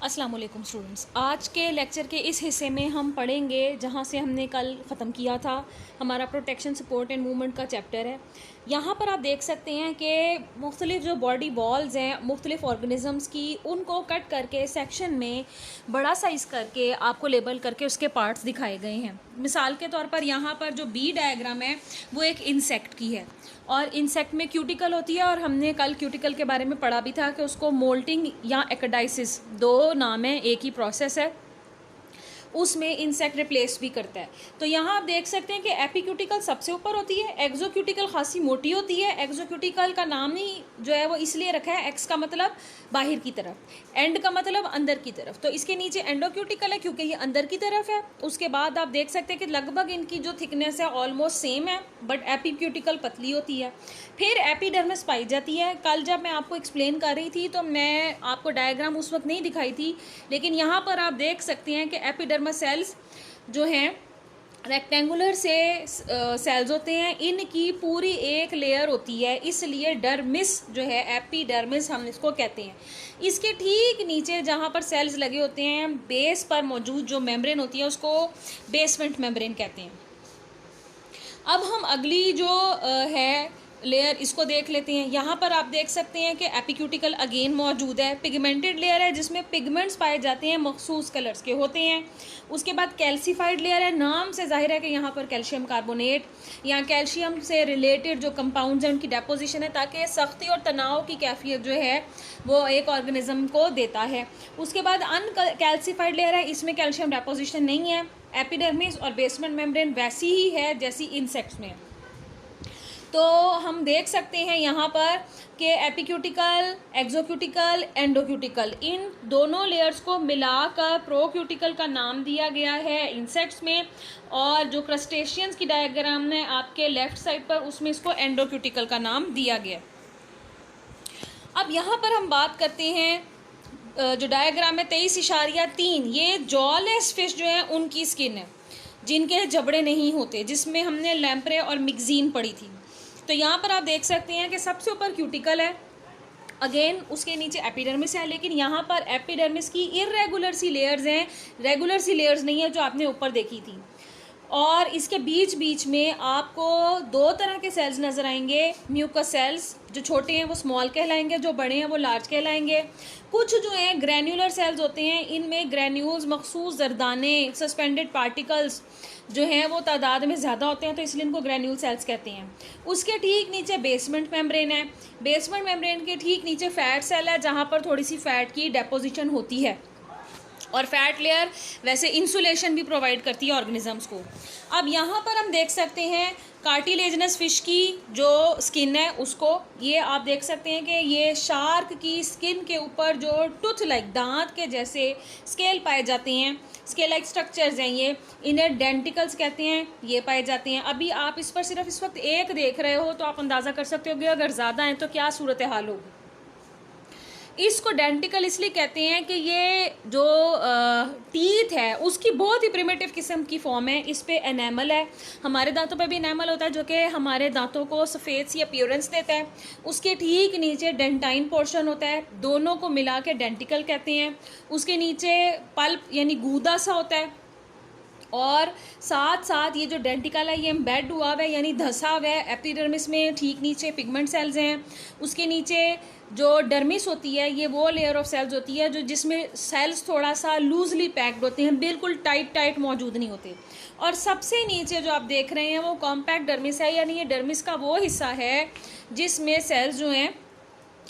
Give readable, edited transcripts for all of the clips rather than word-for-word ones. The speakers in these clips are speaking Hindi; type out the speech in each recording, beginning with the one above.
अस्सलाम वालेकुम स्टूडेंट्स। आज के लेक्चर के इस हिस्से में हम पढ़ेंगे जहाँ से हमने कल ख़त्म किया था। हमारा प्रोटेक्शन सपोर्ट एंड मूवमेंट का चैप्टर है। यहाँ पर आप देख सकते हैं कि मुख्तलिफ जो बॉडी वॉल्स हैं मुख्तलिफ ऑर्गेनिज़म्स की, उनको कट करके सेक्शन में बड़ा साइज़ करके आपको लेबल करके उसके पार्ट्स दिखाए गए हैं। मिसाल के तौर पर यहाँ पर जो बी डायग्राम है वो एक इंसेक्ट की है और इंसेक्ट में क्यूटिकल होती है, और हमने कल क्यूटिकल के बारे में पढ़ा भी था कि उसको मोल्टिंग या एक्डाइसिस दो नाम है, एक ही प्रोसेस है, उसमें इंसेक्ट रिप्लेस भी करता है। तो यहाँ आप देख सकते हैं कि एपिक्यूटिकल सबसे ऊपर होती है, एक्सोक्यूटिकल खासी मोटी होती है। एक्सोक्यूटिकल का नाम ही जो है वो इसलिए रखा है, एक्स का मतलब बाहर की तरफ, एंड का मतलब अंदर की तरफ, तो इसके नीचे एंडोक्यूटिकल है क्योंकि ये अंदर की तरफ है। उसके बाद आप देख सकते हैं कि लगभग इनकी जो थिकनेस है ऑलमोस्ट सेम है, बट एपिक्यूटिकल पतली होती है। फिर एपिडर्मिस पाई जाती है। कल जब मैं आपको एक्सप्लेन कर रही थी तो मैं आपको डायग्राम उस वक्त नहीं दिखाई थी, लेकिन यहाँ पर आप देख सकते हैं कि एपिडर्मिस सेल्स जो हैं रेक्टेंगुलर से सेल्स होते हैं, इनकी पूरी एक लेयर होती है, इसलिए डर्मिस जो है एपिडर्मिस हम इसको कहते हैं। इसके ठीक नीचे जहाँ पर सेल्स लगे होते हैं, बेस पर मौजूद जो मेम्ब्रेन होती है उसको बेसमेंट मेम्ब्रेन कहते हैं। अब हम अगली जो है लेयर इसको देख लेते हैं। यहाँ पर आप देख सकते हैं कि एपिक्यूटिकल अगेन मौजूद है, पिगमेंटेड लेयर है जिसमें पिगमेंट्स पाए जाते हैं, मखसूस कलर्स के होते हैं। उसके बाद कैल्सीफाइड लेयर है, नाम से जाहिर है कि यहाँ पर कैल्शियम कार्बोनेट या कैल्शियम से रिलेटेड जो कंपाउंड्स हैं उनकी डेपोजिशन है, ताकि सख्ती और तनाव की कैफियत जो है वो एक ऑर्गेनिज्म को देता है। उसके बाद अनकैल्सीफाइड लेयर है, इसमें कैल्शियम डेपोजिशन नहीं है। एपिडर्मिस और बेसमेंट मेम्ब्रेन वैसी ही है जैसी इंसेक्ट्स में। तो हम देख सकते हैं यहाँ पर कि एपिक्यूटिकल, एक्सोक्यूटिकल, एंडोक्यूटिकल, इन दोनों लेयर्स को मिलाकर प्रोक्यूटिकल का नाम दिया गया है इंसेक्ट्स में, और जो क्रस्टेशियंस की डायग्राम है आपके लेफ्ट साइड पर, उसमें इसको एंडोक्यूटिकल का नाम दिया गया। अब यहाँ पर हम बात करते हैं जो डायग्राम है 23.3, ये जॉलेस फिश जो है उनकी स्किन है जिनके जबड़े नहीं होते, जिसमें हमने लैम्प्रे और मिक्जीन पढ़ी थी। तो यहाँ पर आप देख सकते हैं कि सबसे ऊपर क्यूटिकल है, अगेन उसके नीचे एपिडर्मिस है, लेकिन यहाँ पर एपिडर्मिस की इर्रेगुलर सी लेयर्स हैं, रेगुलर सी लेयर्स नहीं है जो आपने ऊपर देखी थी। और इसके बीच बीच में आपको दो तरह के सेल्स नज़र आएंगे, म्यूकस सेल्स, जो छोटे हैं वो स्मॉल कहलाएंगे, जो बड़े हैं वो लार्ज कहलाएंगे। कुछ जो हैं ग्रैन्युलर सेल्स होते हैं, इनमें ग्रैन्यूल्स, मखसूस जरदाने, सस्पेंडेड पार्टिकल्स जो हैं वो तादाद में ज़्यादा होते हैं, तो इसलिए इनको ग्रैन्यूल सेल्स कहते हैं। उसके ठीक नीचे बेसमेंट मेम्ब्रेन है, बेसमेंट मेम्ब्रेन के ठीक नीचे फैट सेल है जहाँ पर थोड़ी सी फैट की डेपोजिशन होती है, और फैट लेयर वैसे इंसुलेशन भी प्रोवाइड करती है ऑर्गेनिजम्स को। अब यहाँ पर हम देख सकते हैं कार्टिलेजनस फिश की जो स्किन है उसको, ये आप देख सकते हैं कि ये शार्क की स्किन के ऊपर जो टूथ लाइक, दांत के जैसे स्केल पाए जाते हैं, स्केल लाइक स्ट्रक्चर्स हैं, ये इन्हें डेंटिकल्स कहते हैं, ये पाए जाते हैं। अभी आप इस पर सिर्फ इस वक्त एक देख रहे हो तो आप अंदाज़ा कर सकते हो कि अगर ज़्यादा हैं तो क्या सूरत हाल होगी। इसको डेंटिकल इसलिए कहते हैं कि ये जो टीथ है उसकी बहुत ही प्रिमिटिव किस्म की फॉर्म है, इस पे एनेमल है। हमारे दांतों पे भी एनेमल होता है जो कि हमारे दांतों को सफ़ेद सी अपीयरेंस देता है। उसके ठीक नीचे डेंटाइन पोर्शन होता है, दोनों को मिला के डेंटिकल कहते हैं। उसके नीचे पल्प यानी गूदा सा होता है, और साथ साथ ये जो डेंटिकल है ये एम्बेड हुआ हुआ है यानी धंसा हुआ है एपिडर्मिस में। ठीक नीचे पिगमेंट सेल्स हैं, उसके नीचे जो डर्मिस होती है ये वो लेयर ऑफ सेल्स होती है जो जिसमें सेल्स थोड़ा सा लूजली पैक्ड होते हैं, बिल्कुल टाइट मौजूद नहीं होते। और सबसे नीचे जो आप देख रहे हैं वो कॉम्पैक्ट डर्मिस है, यानी ये डर्मिस का वो हिस्सा है जिसमें सेल्स जो हैं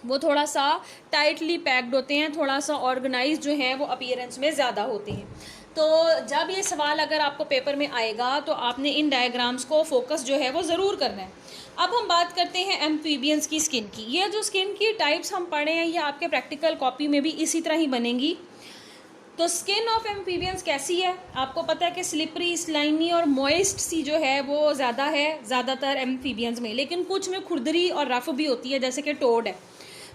वो थोड़ा सा टाइटली पैक्ड होते हैं, थोड़ा सा ऑर्गेनाइज जो हैं वो अपीयरेंस में ज़्यादा होते हैं। तो जब ये सवाल अगर आपको पेपर में आएगा तो आपने इन डायग्राम्स को फोकस जो है वो ज़रूर करना है। अब हम बात करते हैं एम्फीबियंस की स्किन की। ये जो स्किन की टाइप्स हम पढ़े हैं ये आपके प्रैक्टिकल कॉपी में भी इसी तरह ही बनेंगी। तो स्किन ऑफ एम्फीबियंस कैसी है, आपको पता है कि स्लिपरी, स्लाइमी और मॉइस्ट सी जो है वो ज़्यादा है ज़्यादातर एम्फीबियंस में, लेकिन कुछ में खुरदरी और रफ भी होती है, जैसे कि टोड है।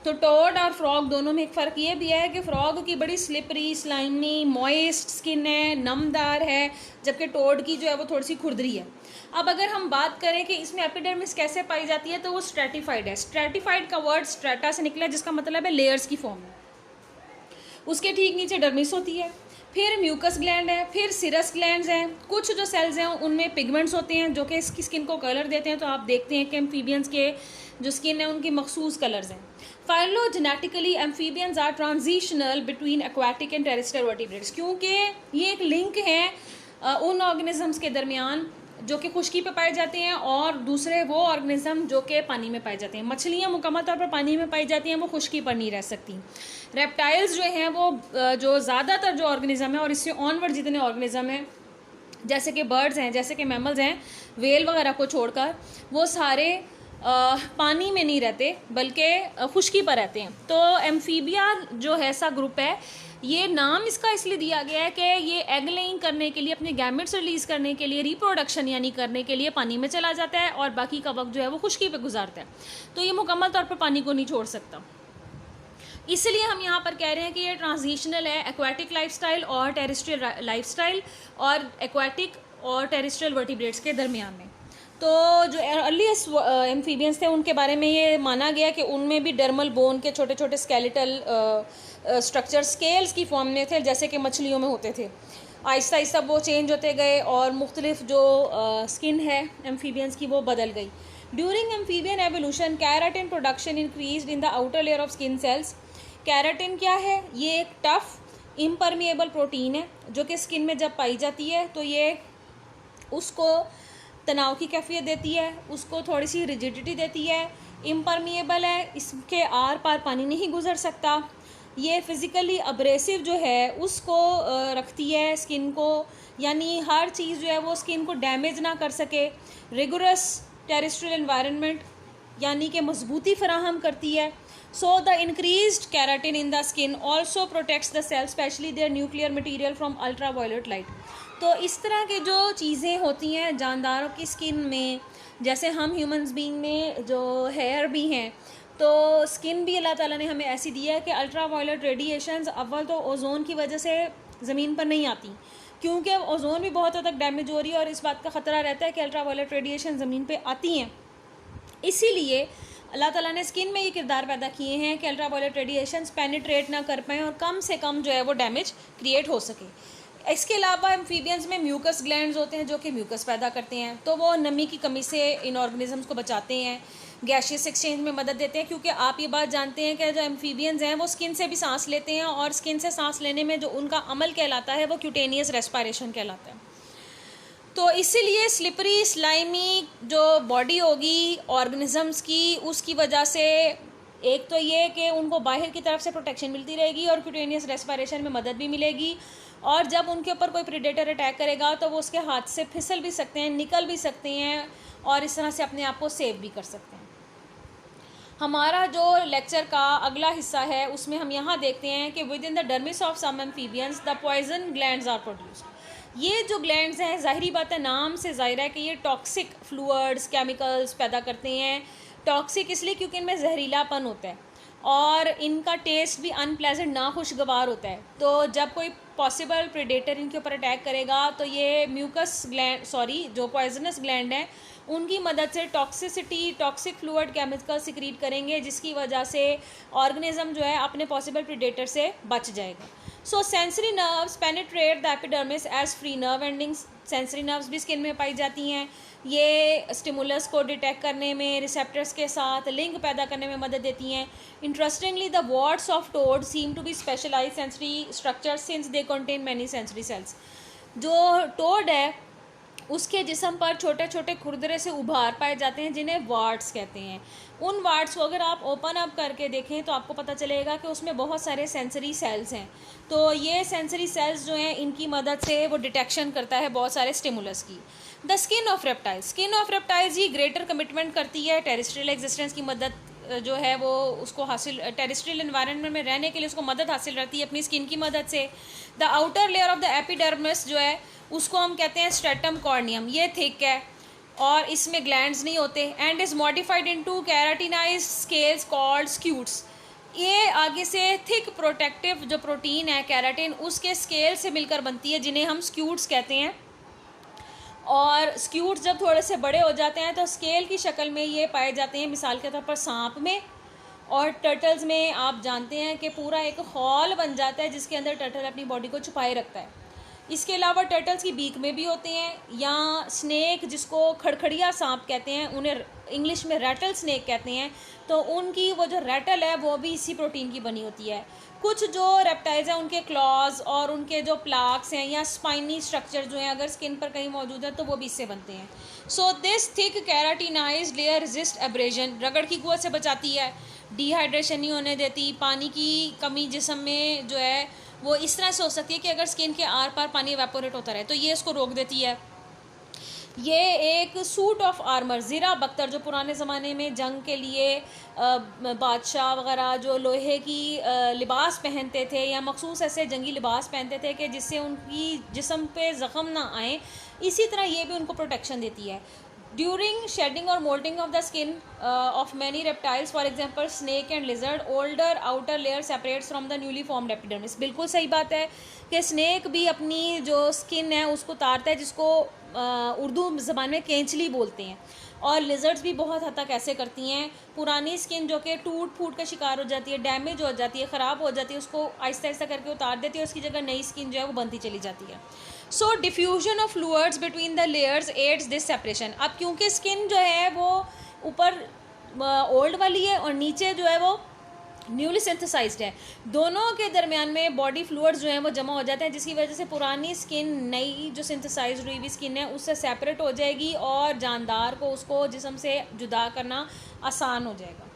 तो टोड और फ्रॉग दोनों में एक फ़र्क ये भी है कि फ्रॉग की बड़ी स्लिपरी, स्लाइमी, मॉइस्ट स्किन है, नमदार है, जबकि टोड की जो है वो थोड़ी सी खुरदरी है। अब अगर हम बात करें कि इसमें एपिडर्मिस कैसे पाई जाती है तो वो स्ट्रेटिफाइड है। स्ट्रेटिफाइड का वर्ड स्ट्रेटा से निकला है जिसका मतलब है लेयर्स की फॉर्म है। उसके ठीक नीचे डर्मिस होती है, फिर म्यूकस ग्लैंड है, फिर सिरस ग्लैंड्स हैं। कुछ जो सेल्स हैं उनमें पिगमेंट्स होते हैं जो कि इसकी स्किन को कलर देते हैं। तो आप देखते हैं कि एम्फीबियंस के जो स्किन है उनकी मखसूस कलर्स हैं। Phylogenetically amphibians are transitional between aquatic and terrestrial vertebrates, क्योंकि ये एक लिंक है उन ऑर्गेनिजम्स के दरमियान जो कि खुश्की पे पाए जाते हैं और दूसरे वो ऑर्गेनिज्म जो कि पानी में पाए जाते हैं। मछलियाँ मुकम्मल तौर पर पानी में पाई जाती हैं, वो खुश्की पर नहीं रह सकती। रेप्टाइल्स जो हैं वो जो ज़्यादातर जो ऑर्गेनिज्म है और इससे ऑनवर्ड जितने ऑर्गेनिज्म हैं जैसे कि बर्ड्स हैं, जैसे कि मैमल्स हैं, वेल वगैरह को छोड़कर, वो सारे पानी में नहीं रहते बल्कि खुश्की पर रहते हैं। तो एम्फीबिया जो है ऐसा ग्रुप है, ये नाम इसका इसलिए दिया गया है कि ये एग लेइंग करने के लिए, अपने गैमेट्स रिलीज़ करने के लिए, रिप्रोडक्शन यानी करने के लिए पानी में चला जाता है और बाकी का वक्त जो है वो खुश्की पे गुजारता है। तो ये मुकम्मल तौर पर पानी को नहीं छोड़ सकता। इसलिए हम यहाँ पर कह रहे हैं कि ये ट्रांजिशनल है एक्वाटिक लाइफस्टाइल और टेरेस्ट्रियल लाइफस्टाइल और एक्वाटिक और टेरेस्ट्रियल वर्टिब्रेट्स के दरमियान में। तो जो अर्लीस्ट एम्फीबियंस थे उनके बारे में ये माना गया कि उनमें भी डर्मल बोन के छोटे छोटे स्केलेटल स्ट्रक्चर स्केल्स की फॉर्म में थे, जैसे कि मछलियों में होते थे। आहिस्ता आहिस्ता वो चेंज होते गए और मुख्तलिफ जो स्किन है एम्फीबियंस की वो बदल गई। During amphibian evolution keratin production increased in the outer layer of skin cells. Keratin क्या है? ये एक टफ इम्परमिएबल प्रोटीन है जो कि स्किन में जब पाई जाती है तो ये उसको तनाव की कैफियत देती है, उसको थोड़ी सी रिजिडिटी देती है, इम्परमिएबल है, इसके आर पार पानी नहीं गुजर सकता। ये फिज़िकली अब्रेसिव जो है उसको रखती है स्किन को, यानी हर चीज़ जो है वो स्किन को डैमेज ना कर सके। रिगोरस टेरेस्ट्रियल एनवायरनमेंट यानी कि मजबूती फराहम करती है। So the increased keratin in the skin also protects the cell specially their nuclear material from ultra violet light. तो इस तरह के जो चीज़ें होती हैं जानदारों की स्किन में, जैसे हम ह्यूमंस बीइंग में जो हेयर भी हैं, तो स्किन भी अल्लाह ताला ने हमें ऐसी दी है कि अल्ट्रा वायलेट रेडिएशंस अव्वल तो ओजोन की वजह से ज़मीन पर नहीं आती, क्योंकि ओजोन भी बहुत हद तक डैमेज हो रही है और इस बात का ख़तरा रहता है कि अल्ट्रा वायलेट रेडिएशन ज़मीन पे आती हैं। इसीलिए अल्लाह ताला ने स्किन में ये किरदार पैदा किए हैं कि अल्ट्रा वायलेट रेडिएशंस पेनिट्रेट ना कर पाएँ और कम से कम जो है वो डैमेज क्रिएट हो सके। इसके अलावा एम्फीबियंस में म्यूकस ग्लैंड्स होते हैं जो कि म्यूकस पैदा करते हैं, तो वो नमी की कमी से इन ऑर्गेनिजम्स को बचाते हैं, गैशियस एक्सचेंज में मदद देते हैं। क्योंकि आप ये बात जानते हैं कि जो एम्फीबियंस हैं वो स्किन से भी सांस लेते हैं और स्किन से सांस लेने में जो उनका अमल कहलाता है वो क्यूटेनियस रेस्पिरेशन कहलाता है। तो इसीलिए स्लिपरी स्लाइमी जो बॉडी होगी ऑर्गेनिजम्स की, उसकी वजह से एक तो ये कि उनको बाहर की तरफ से प्रोटेक्शन मिलती रहेगी और क्यूटेनियस रेस्पिरेशन में मदद भी मिलेगी, और जब उनके ऊपर कोई प्रेडेटर अटैक करेगा तो वो उसके हाथ से फिसल भी सकते हैं, निकल भी सकते हैं और इस तरह से अपने आप को सेव भी कर सकते हैं। हमारा जो लेक्चर का अगला हिस्सा है उसमें हम यहाँ देखते हैं कि within the dermis of some amphibians the poison glands are produced. ये जो ग्लैंड्स हैं, ज़ाहिरी बात है नाम से ज़ाहिर है कि ये टॉक्सिक फ्लूइड्स केमिकल्स पैदा करते हैं। टॉक्सिक इसलिए क्योंकि इनमें जहरीलापन होता है और इनका टेस्ट भी अनप्लेजेंट, नाखुशगवार होता है। तो जब कोई पॉसिबल प्रेडेटर इनके ऊपर अटैक करेगा तो ये म्यूकस ग्लैंड जो पॉइजनस ग्लैंड हैं उनकी मदद से टॉक्सिक फ्लूइड केमिकल सिक्रीट करेंगे, जिसकी वजह से ऑर्गेनिज्म जो है अपने पॉसिबल प्रेडेटर से बच जाएगा। So sensory nerves penetrate the epidermis as free nerve endings. Sensory nerves भी स्किन में पाई जाती हैं। ये स्टिमुलस को डिटेक्ट करने में, रिसेप्टर्स के साथ लिंक पैदा करने में मदद देती हैं। Interestingly the warts of toad seem to be specialised sensory structure since they contain many sensory cells. जो टोड है उसके जिस्म पर छोटे छोटे खुरदरे से उभार पाए जाते हैं जिन्हें वार्ड्स कहते हैं। उन वार्ड्स को अगर आप ओपन अप करके देखें तो आपको पता चलेगा कि उसमें बहुत सारे सेंसरी सेल्स हैं। तो ये सेंसरी सेल्स जो हैं इनकी मदद से वो डिटेक्शन करता है बहुत सारे स्टिमुलस की। द स्किन ऑफ रेप्टाइल्स ये ग्रेटर कमिटमेंट करती है टेरेस्ट्रियल एग्जिस्टेंस की मदद जो है वो उसको हासिल, टेरेस्ट्रियल एनवायरनमेंट में रहने के लिए उसको मदद हासिल रहती है अपनी स्किन की मदद से। The outer layer of the epidermis जो है उसको हम कहते हैं स्ट्रेटम कॉर्नियम। ये थिक है और इसमें ग्लैंड्स नहीं होते and is modified into keratinized scales called scutes. ये आगे से थिक प्रोटेक्टिव जो प्रोटीन है कैराटिन उसके स्केल से मिलकर बनती है जिन्हें हम स्क्यूट्स कहते हैं। और स्क्यूट्स जब थोड़े से बड़े हो जाते हैं तो स्केल की शक्ल में ये पाए जाते हैं मिसाल के तौर पर सांप में और टर्टल्स में आप जानते हैं कि पूरा एक हॉल बन जाता है जिसके अंदर टर्टल अपनी बॉडी को छुपाए रखता है। इसके अलावा टर्टल्स की बीक में भी होते हैं, या स्नेक जिसको खड़खड़िया सांप कहते हैं, उन्हें इंग्लिश में रैटल स्नेक कहते हैं, तो उनकी वो जो रैटल है वो भी इसी प्रोटीन की बनी होती है। कुछ जो रेप्टाइल्स हैं उनके क्लॉज और उनके जो प्लाक्स हैं या स्पाइनी स्ट्रक्चर जो हैं अगर स्किन पर कहीं मौजूद है तो वो भी इससे बनते हैं। So this thick keratinized layer resist abrasion, रगड़ की कुवत से बचाती है, डिहाइड्रेशन नहीं होने देती, पानी की कमी जिस्म में जो है वो इस तरह से हो सकती है कि अगर स्किन के आर पार पानी एवेपोरेट होता रहे तो ये इसको रोक देती है। ये एक सूट ऑफ आर्मर, ज़ीरा बख्तर जो पुराने ज़माने में जंग के लिए बादशाह वगैरह जो लोहे की लिबास पहनते थे या मखसूस ऐसे जंगी लिबास पहनते थे कि जिससे उनकी जिस्म पे ज़ख़म ना आए, इसी तरह ये भी उनको प्रोटेक्शन देती है। ड्यूरिंग शेडिंग और moulting of the skin of many reptiles, for example snake and lizard, older outer layer separates from the newly formed epidermis. बिल्कुल सही बात है कि स्नेक भी अपनी जो स्किन है उसको उतारता है, जिसको उर्दू ज़बान में केंचली बोलते हैं, और लिजर्ड्स भी बहुत हद तक ऐसे करती हैं। पुरानी स्किन जो कि टूट फूट का शिकार हो जाती है, डैमेज हो जाती है, ख़राब हो जाती है, उसको आहिस्ता आहिस्ता करके उतार देती है, उसकी जगह नई स्किन जो है वो बनती चली जाती है। So diffusion of fluids between the layers aids this separation. अब क्योंकि स्किन जो है वो ऊपर ओल्ड वाली है और नीचे जो है वो न्यूली सिंथेसाइज्ड है, दोनों के दरमियान में बॉडी फ्लूइड्स जो हैं वो जमा हो जाते हैं, जिसकी वजह से पुरानी स्किन नई जो सिंथेसाइज्ड हुई हुई स्किन है उससे सेपरेट हो जाएगी और जानदार को उसको जिस्म से जुदा करना आसान हो जाएगा।